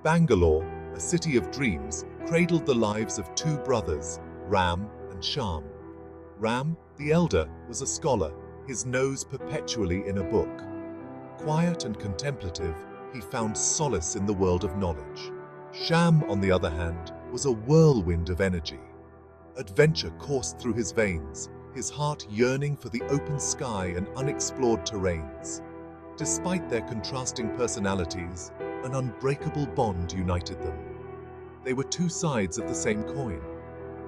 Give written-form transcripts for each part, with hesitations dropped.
Bangalore, a city of dreams, cradled the lives of two brothers, Ram and Shyam. Ram, the elder, was a scholar, his nose perpetually in a book. Quiet and contemplative, he found solace in the world of knowledge. Shyam, on the other hand, was a whirlwind of energy. Adventure coursed through his veins, his heart yearning for the open sky and unexplored terrains. Despite their contrasting personalities, an unbreakable bond united them. They were two sides of the same coin,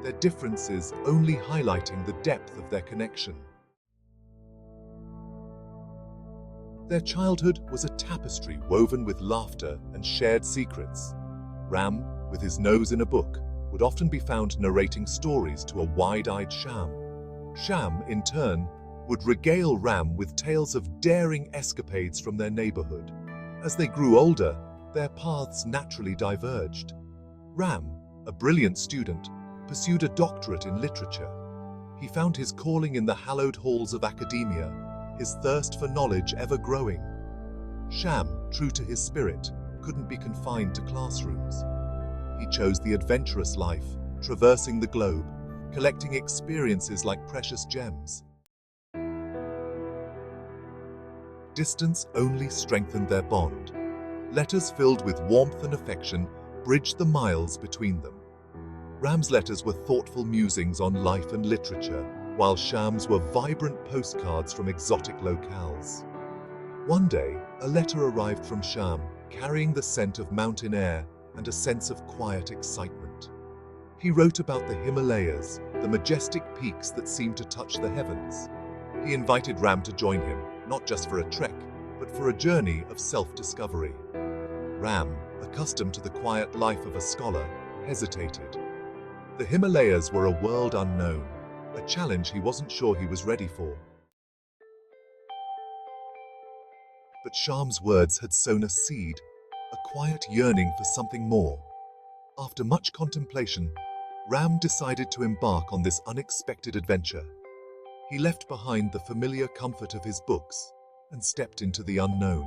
their differences only highlighting the depth of their connection. Their childhood was a tapestry woven with laughter and shared secrets. Ram, with his nose in a book, would often be found narrating stories to a wide-eyed Shyam. Shyam, in turn, would regale Ram with tales of daring escapades from their neighborhood. As they grew older, their paths naturally diverged. Ram, a brilliant student, pursued a doctorate in literature. He found his calling in the hallowed halls of academia, his thirst for knowledge ever growing. Shyam, true to his spirit, couldn't be confined to classrooms. He chose the adventurous life, traversing the globe, collecting experiences like precious gems. Distance only strengthened their bond. Letters filled with warmth and affection bridged the miles between them. Ram's letters were thoughtful musings on life and literature, while Shyam's were vibrant postcards from exotic locales. One day, a letter arrived from Shyam, carrying the scent of mountain air and a sense of quiet excitement. He wrote about the Himalayas, the majestic peaks that seemed to touch the heavens. He invited Ram to join him, not just for a trek, but for a journey of self-discovery. Ram, accustomed to the quiet life of a scholar, hesitated. The Himalayas were a world unknown, a challenge he wasn't sure he was ready for. But Shyam's words had sown a seed, a quiet yearning for something more. After much contemplation, Ram decided to embark on this unexpected adventure. He left behind the familiar comfort of his books and stepped into the unknown.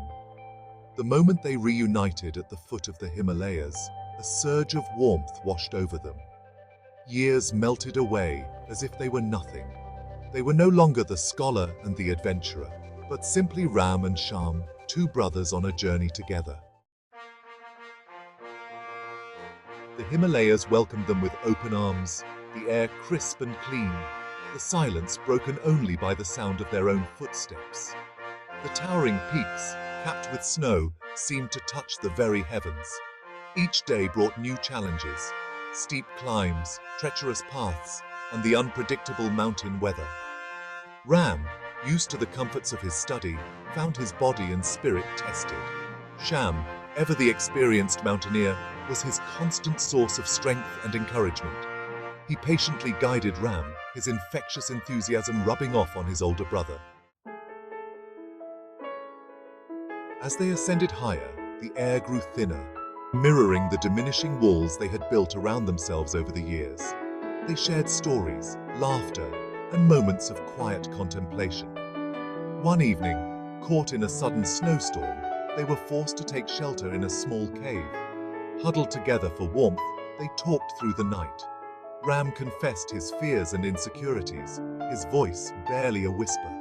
The moment they reunited at the foot of the Himalayas, a surge of warmth washed over them. Years melted away as if they were nothing. They were no longer the scholar and the adventurer, but simply Ram and Shyam, two brothers on a journey together. The Himalayas welcomed them with open arms, the air crisp and clean, the silence broken only by the sound of their own footsteps. The towering peaks, capped with snow, seemed to touch the very heavens. Each day brought new challenges, steep climbs, treacherous paths, and the unpredictable mountain weather. Ram, used to the comforts of his study, found his body and spirit tested. Shyam, ever the experienced mountaineer, was his constant source of strength and encouragement. He patiently guided Ram, his infectious enthusiasm rubbing off on his older brother. As they ascended higher, the air grew thinner, mirroring the diminishing walls they had built around themselves over the years. They shared stories, laughter, and moments of quiet contemplation. One evening, caught in a sudden snowstorm, they were forced to take shelter in a small cave. Huddled together for warmth, they talked through the night. Ram confessed his fears and insecurities, his voice barely a whisper.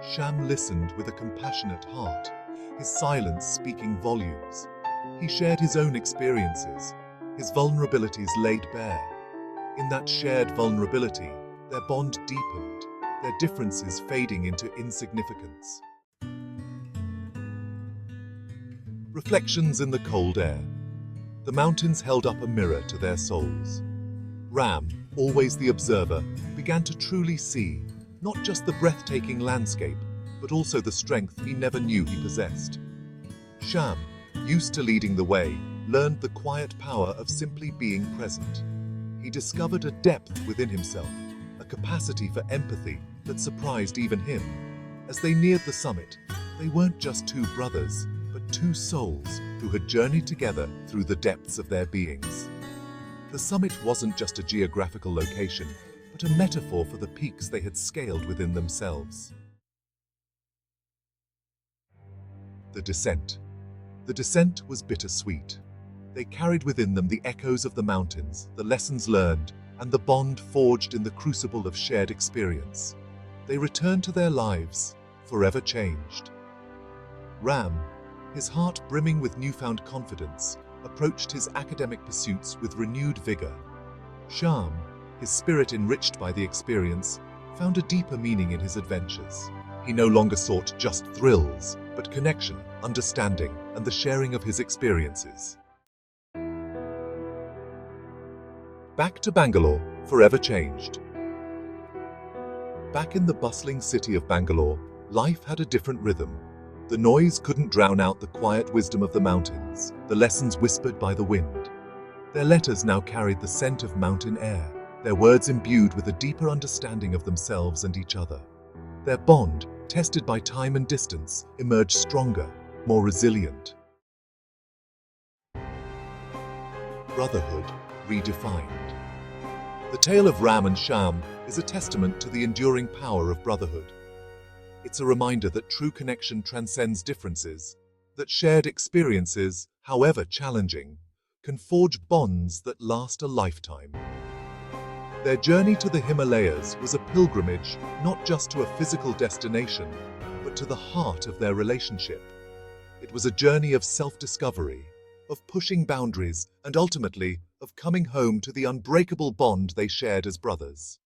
Shyam listened with a compassionate heart, his silence speaking volumes. He shared his own experiences, his vulnerabilities laid bare. In that shared vulnerability, their bond deepened, their differences fading into insignificance. Reflections in the cold air. The mountains held up a mirror to their souls. Ram, always the observer, began to truly see not just the breathtaking landscape, but also the strength he never knew he possessed. Shyam, used to leading the way, learned the quiet power of simply being present. He discovered a depth within himself, a capacity for empathy that surprised even him. As they neared the summit, they weren't just two brothers, but two souls who had journeyed together through the depths of their beings. The summit wasn't just a geographical location, but a metaphor for the peaks they had scaled within themselves. The descent. The descent was bittersweet. They carried within them the echoes of the mountains, the lessons learned, and the bond forged in the crucible of shared experience. They returned to their lives, forever changed. Ram, his heart brimming with newfound confidence, approached his academic pursuits with renewed vigor. Shyam, his spirit enriched by the experience, found a deeper meaning in his adventures. He no longer sought just thrills, but connection, understanding, and the sharing of his experiences. Back to Bangalore, forever changed. Back in the bustling city of Bangalore, life had a different rhythm. The noise couldn't drown out the quiet wisdom of the mountains, the lessons whispered by the wind. Their letters now carried the scent of mountain air, their words imbued with a deeper understanding of themselves and each other. Their bond, tested by time and distance, emerged stronger, more resilient. Brotherhood redefined. The tale of Ram and Shyam is a testament to the enduring power of brotherhood. It's a reminder that true connection transcends differences, that shared experiences, however challenging, can forge bonds that last a lifetime. Their journey to the Himalayas was a pilgrimage not just to a physical destination, but to the heart of their relationship. It was a journey of self-discovery, of pushing boundaries, and ultimately, of coming home to the unbreakable bond they shared as brothers.